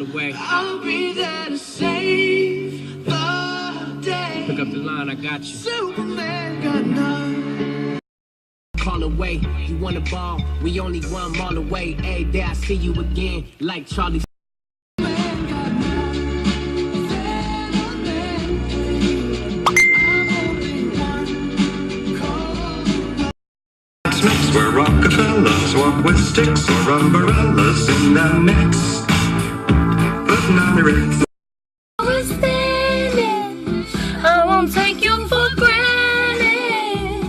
the way. I'll be there to save the day. Pick up the line, I got you. Superman got none. Call away, you want a ball, we only 1 mile away. Hey, there I see you again, like Charlie. Man got none. Mix where Rockefellers walk with sticks or umbrellas in the mix. Putting on the Ritz. I won't take you for granted,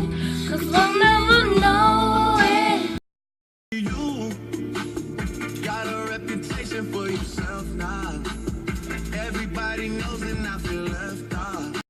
'cause we'll never know it. You got a reputation for yourself now. Everybody knows and I feel left out.